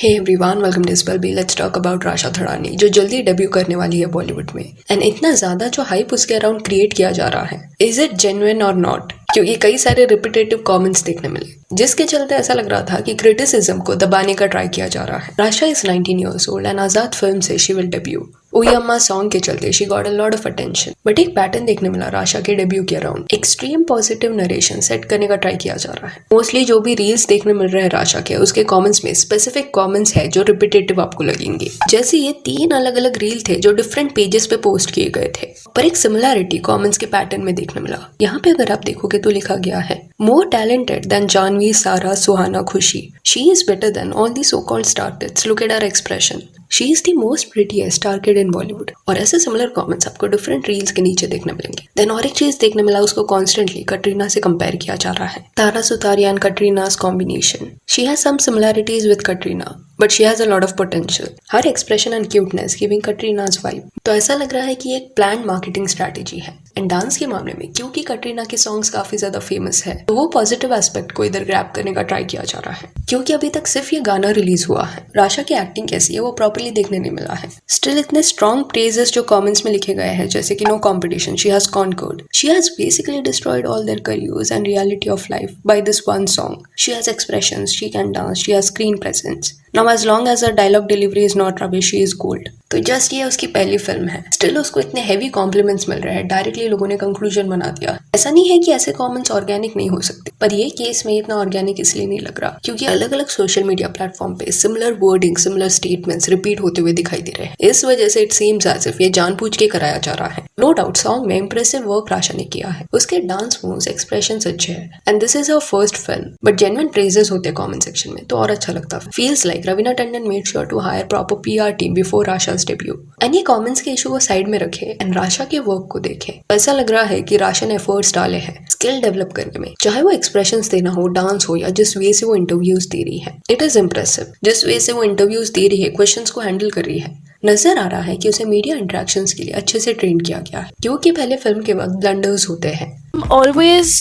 Hey everyone, welcome to spell bee. Let's talk about Rasha Thadani जो जल्दी debut करने वाली है बॉलीवुड में। एंड इतना ज्यादा जो हाइप उसके अराउंड क्रिएट किया जा रहा है, इज इट जेन्युइन और नॉट? क्योंकि कई सारे रिपीटेटिव कमेंट्स देखने मिले जिसके चलते ऐसा लग रहा था कि क्रिटिसिज्म को दबाने का ट्राई किया जा रहा है। Rasha is 19 years old and Azaad film से she will debut. Oyamma song के चलते she got a lot of attention, but एक पैटर्न देखने मिला राशा के डेब्यू के around. Extreme positive narration set करने का ट्राई किया जा रहा है। मोस्टली जो भी रील्स देखने मिल रहे हैं राशा के, उसके कमेंट्स में स्पेसिफिक कमेंट्स है जो रिपीटेटिव आपको लगेंगे। जैसे ये 3 अलग अलग रील थे जो डिफरेंट पेजेस पे पोस्ट किए गए थे, पर एक सिमिलैरिटी कमेंट्स के पैटर्न में देखने मिला। यहाँ पे अगर आप देखोगे तो लिखा गया है, मोर टैलेंटेड देन जानवी, सारा, सुहाना, खुशी, she is better than all the so called star kids, look at her expression, she is the most prettiest star kid in Bollywood. और ऐसे सिमिलर कमेंट्स आपको डिफरेंट रील्स के नीचे देखने मिलेंगे। देन और एक चीज देखने मिला, उसको कॉन्स्टेंटली कटरीना से कंपेयर किया जा रहा है। Tara Sutaria and Katrina's combination. She has some similarities with Katrina, but she has a lot of potential. Her expression and cuteness giving Katrina's vibe. तो ऐसा लग रहा है कि एक प्लान मार्केटिंग स्ट्रैटेजी है। एंड डांस के मामले में क्योंकि कटरीना के सॉन्ग्स काफी ज्यादा फेमस है, तो वो पॉजिटिव एस्पेक्ट को इधर ग्रैब करने का ट्राई किया जा रहा है। क्योंकि अभी तक सिर्फ ये गाना रिलीज हुआ है, राशा की एक्टिंग कैसी है वो प्रॉपर्ली देखने नहीं मिला है। स्टिल इतने स्ट्रॉन्ग प्रेजेस जो कमेंट्स में लिखे गए हैं, जैसे कि no competition, she has conquered, she has basically destroyed all their careers and reality of life by this one song, she has expressions, she can dance, she has screen presence, now as long as her dialogue delivery is not rubbish, she is gold. तो just ये उसकी पहली film है, still उसको इतने heavy compliments मिल रहे हैं, directly लोगों ने कंक्लूजन बना दिया। ऐसा नहीं है कि ऐसे कमेंट्स ऑर्गेनिक नहीं हो सकते, पर ये केस में इतना ऑर्गेनिक इसलिए नहीं लग रहा क्योंकि अलग अलग सोशल मीडिया प्लेटफॉर्म पे similar wording, similar statements repeat होते हुए दिखाई दे रहे हैं। इस वजह से इट सीम्स एज इफ ये जानबूझ के कराया जा रहा है। नो डाउट सॉन्ग में इंप्रेसिव वर्क राशा ने किया है, उसके डांस मूव्स, एक्सप्रेशंस अच्छे हैं, and this is her first film, but genuine praises होते कमेंट सेक्शन में तो और अच्छा लगता। Feels like Raveena Tandon made sure to hire proper PR team before Rasha's debut. And ये कमेंट्स के इशू को साइड में रखे एंड राशा के वर्क को देखे। ऐसा लग रहा है कि राशा ने एफर्ट्स डाले हैं स्किल डेवलप करने में, चाहे वो एक्सप्रेशंस देना हो, डांस हो, या जिस वे से वो इंटरव्यूज दे रही है। इट इज इम्प्रेसिव जिस वे से वो इंटरव्यूज दे रही है, क्वेश्चंस को हैंडल कर रही है। नजर आ रहा है कि उसे मीडिया इंटरेक्शंस के लिए अच्छे से ट्रेन किया गया है, क्योंकि पहले फिल्म के वक्त ब्लंडर्स होते हैं। Always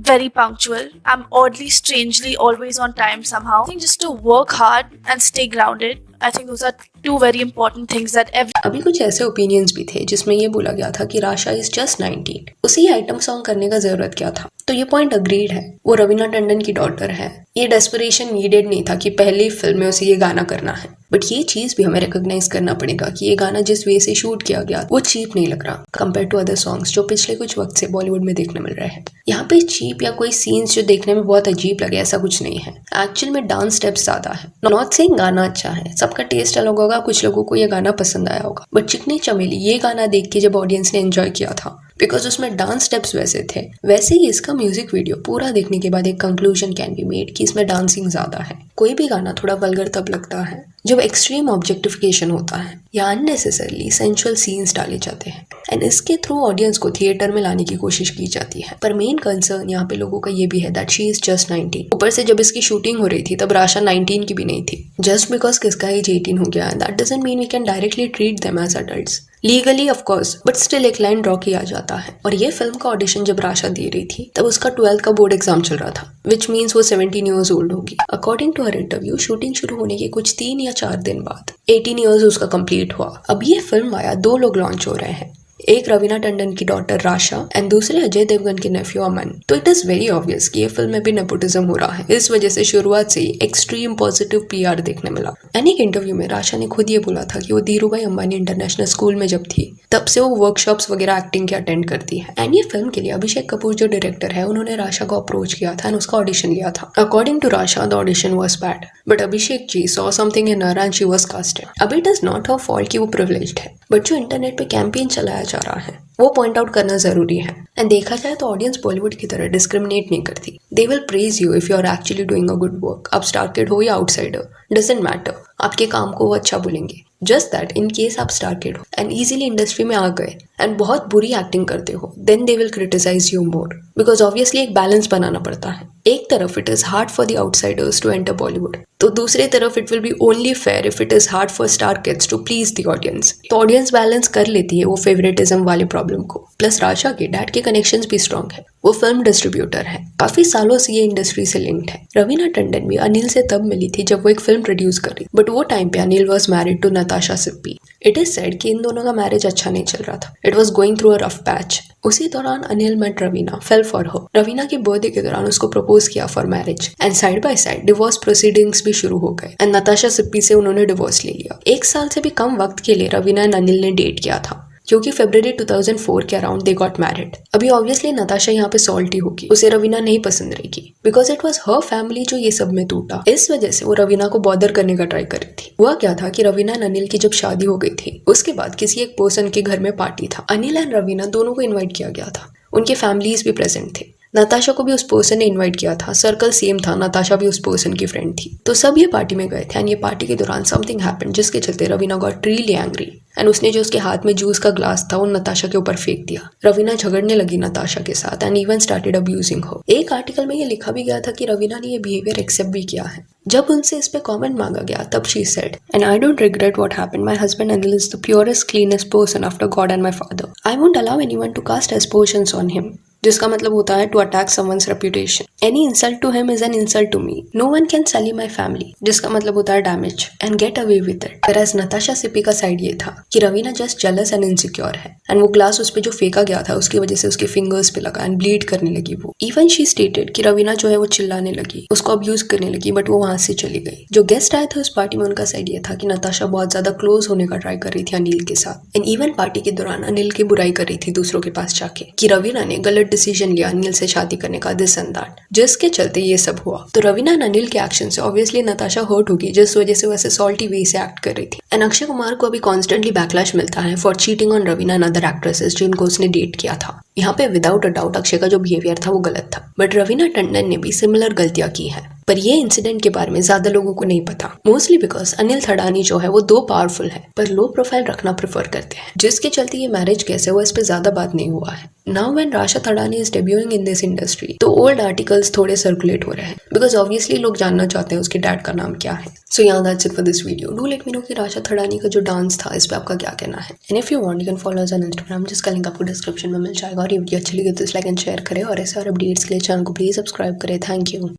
very punctual. I'm oddly, strangely always on time somehow. I think just to work hard and stay grounded. I think those are 2 very important things that अभी कुछ ऐसे ओपिनियंस भी थे जिसमें ये बोला गया था कि राशा इज जस्ट 19, उसे ये आइटम सॉन्ग करने का जरूरत क्या था। तो ये पॉइंट अग्रीड है, वो रवीना टंडन की डॉटर है, ये डेस्परेशन नीडेड नहीं था कि पहली फिल्म में उसे ये गाना करना है। बट ये चीज भी हमें रिकॉग्नाइज करना पड़ेगा कि ये गाना जिस वे से शूट किया गया वो चीप नहीं लग रहा कंपेयर टू अदर सॉन्ग्स जो पिछले कुछ वक्त से बॉलीवुड में देखने मिल रहे हैं। यहाँ पे चीप या कोई सीन्स जो देखने में बहुत अजीब लगे ऐसा कुछ नहीं है। एक्चुअल में डांस स्टेप्स ज्यादा है। नॉट सेइंग गाना अच्छा है, सबका टेस्ट अलग होगा, कुछ लोगों को ये गाना पसंद आया होगा, बट चिकनी चमेली ये गाना देख के जब ऑडियंस ने एंजॉय किया था बिकॉज उसमें डांस स्टेप्स वैसे थे, वैसे ही इसका म्यूजिक वीडियो पूरा देखने के बाद एक कंक्लूजन कैन बी मेड कि इसमें डांसिंग ज्यादा है। कोई भी गाना थोड़ा वल्गर तब लगता है जब एक्सट्रीम ऑब्जेक्टिफिकेशन होता है या अननेसेसरली सेंसुअल सीन्स डाले जाते हैं, एंड इसके थ्रू ऑडियंस को थिएटर में लाने की कोशिश की जाती है। पर मेन कंसर्न यहाँ पे लोगों का ये भी है दैट शी इज जस्ट 19। ऊपर से जब इसकी शूटिंग हो रही थी तब राशा 19 की भी नहीं थी। जस्ट बिकॉज किसका एज 18 हो गया that doesn't mean we can directly treat them as adults. Legally of course, but still एक लाइन ड्रॉ किया जाता है। और ये फिल्म का ऑडिशन जब राशा दे रही थी तब उसका 12th का बोर्ड एग्जाम चल रहा था, विच मीन्स वो 17 years old होगी। According to her interview shooting शुरू होने के कुछ 3 या 4 दिन बाद 18 years उसका कंप्लीट हुआ। अब ये फिल्म आया 2 लोग लॉन्च हो रहे हैं, एक रवीना टंडन की डॉटर राशा एंड दूसरे अजय देवगन के नेफ्यू अमन। तो इट इज वेरी ऑब्वियस कि ये फिल्म में भी नेपोटिज्म हो रहा है। इस वजह से शुरुआत से ही एक्सट्रीम पॉजिटिव PR देखने मिला। एंड एक इंटरव्यू में राशा ने खुद ये बोला था कि वो धीरूभाई अंबानी इंटरनेशनल स्कूल में जब थी तब से वो वर्कशॉप्स वगैरह एक्टिंग के अटेंड करती है। एंड ये फिल्म के लिए अभिषेक कपूर जो डायरेक्टर है उन्होंने राशा को अप्रोच किया था एंड उसका ऑडिशन लिया था। According to Rasha the audition was bad, but Abhishek ji saw something in her and she was casted. अब it is not her fault कि वो प्रिविलेज्ड है, बट जो इंटरनेट पे कैंपेन चलाया जा रहा है वो पॉइंट आउट करना जरूरी है। एंड देखा जाए तो ऑडियंस बॉलीवुड की तरह डिस्क्रिमिनेट नहीं करती। They will praise you if you are actually doing a good work. आप स्टार किड हो या आउटसाइडर, डजंट मैटर, आपके काम को वो अच्छा बोलेंगे। जस्ट दैट इन केस आप स्टार किड हो एंड इजीली इंडस्ट्री में आ गए एंड बहुत बुरी एक्टिंग करते हो, then they will criticise you more, because obviously एक बैलेंस बनाना पड़ता है। एक तरफ it is hard for the outsiders to enter Bollywood, तो दूसरी तरफ it will be only fair if it is hard for star kids to please the audience. तो ऑडियंस बैलेंस कर लेती है वो फेवरेटिज्म वाले प्रॉब्लम को। प्लस राशा के डैड के कनेक्शंस भी स्ट्रॉन्ग है, वो फिल्म डिस्ट्रीब्यूटर है, काफी सालों से ये इंडस्ट्री से लिंक्ड है। रवीना टंडन भी अनिल से तब मिली थी जब वो एक फिल्म प्रोड्यूस कर रही, बट वो टाइम पे Anil was married to Natasha Sippi. It is said कि इन दोनों का मैरिज अच्छा नहीं चल रहा था, it was going through a rough patch. उसी दौरान Anil met Raveena, fell for her. Raveena के बर्थडे के दौरान उसको प्रपोज किया for marriage and side by side divorce proceedings भी शुरू हो गए एंड नताशा सिप्पी से उन्होंने डिवोर्स ले लिया। 1 साल से भी कम वक्त के लिए रवीना एंड अनिल ने डेट किया था, क्योंकि फरवरी 2004 के अराउंड दे गॉट मैरिड। अभी ऑब्वियसली नताशा यहाँ पे सॉल्टी होगी, उसे रवीना नहीं पसंद रहेगी, because it was her family जो ये सब में टूटा। इस वजह से वो रवीना को बॉदर करने का ट्राई कर रही थी। हुआ क्या था कि रवीना एंड अनिल की जब शादी हो गई थी, उसके बाद किसी एक पर्सन के घर में पार्टी था। अनिल एंड रवीना दोनों को इन्वाइट किया गया था, उनके फैमिलीज भी प्रेजेंट थे। नताशा को भी उस पर्सन ने इनवाइट किया था, सर्कल सेम था, नताशा भी उस पर्सन की फ्रेंड थी। तो सब ये पार्टी में गए थे एंड ये पार्टी के दौरान समथिंग हैपेंड, जिसके चलते Raveena got really angry and उसने जो उसके हाथ में जूस का ग्लास था वो नताशा के ऊपर फेंक दिया। रवीना झगड़ने लगी नताशा के साथ एंड इवन स्टार्टेड अब्यूजिंग हर। एक आर्टिकल में ये लिखा भी गया था कि रवीना ने ये बिहेवियर एक्सेप्ट भी किया है। जब उनसे इस पे कमेंट मांगा गया तब she said, and I don't regret what happened, my husband Anil is the purest cleanest person after God and my father. I won't allow anyone to cast aspersions on him, जिसका मतलब होता है to attack someone's reputation. Any insult to him is an insult to me. No one can sully my family, जिसका मतलब होता है damage and get away with it. Whereas Natasha Sippy का side ये था कि Raveena just jealous and insecure है and वो ग्लास उस पे जो फेंका गया था उसकी वजह से उसके फिंगर्स पे लगा एंड ब्लीड करने लगी वो। इवन शी स्टेटेड कि रवीना जो है वो चिल्लाने लगी, उसको अब्यूज करने लगी, बट वो वहां से चली गई। जो गेस्ट आए थे उस पार्टी में उनका साइड ये था कि नताशा बहुत ज्यादा क्लोज होने का ट्राई कर रही थी अनिल के साथ एंड इवन पार्टी के दौरान अनिल की बुराई कर रही थी दूसरों के पास जाके कि रवीना ने गलत डिसीजन लिया अनिल से शादी करने का, दिस एंड दैट, जिसके चलते ये सब हुआ। तो रवीना एंड अनिल के एक्शन से ऑब्वियसली नताशा हर्ट होगी, जिस वजह से वैसे सॉल्टी वे से एक्ट कर रही थी। एंड अक्षय कुमार को अभी कॉन्स्टेंटली बैकलैश मिलता है for cheating on Raveena and other actresses जिनको उसने डेट किया था। यहाँ पे विदाउट अ डाउट अक्षय का जो बिहेवियर था वो गलत था, बट रवीना टंडन ने भी सिमिलर गलतियां की हैं। पर ये इंसिडेंट के बारे में ज्यादा लोगों को नहीं पता, मोस्टली बिकॉज अनिल थडानी जो है वो दो पावरफुल है पर लो प्रोफाइल रखना प्रेफर करते हैं, जिसके चलते ये मैरिज कैसे हुआ इस पे ज्यादा बात नहीं हुआ है। Now when Rasha Thadani is debuting in this industry, तो ओल्ड आर्टिकल्स थोड़े सर्कुलेट हो रहे हैं बिकॉज ऑब्वियसली लोग जानना चाहते हैं उसके डैड का नाम क्या है। सो yeah, that's it for this video. Do let me know कि राशा थडानी का जो डांस था इस पे आपका क्या कहना है। And if you want, you can follow us on Instagram, जिसका लिंक आपको डिस्क्रिप्शन में मिल जाएगा। और ये वीडियो अच्छी लगी तो लाइक एंड शेयर करें और ऐसे और अपडेट्स के लिए चैनल को प्लीज सब्सक्राइब करें। Thank you.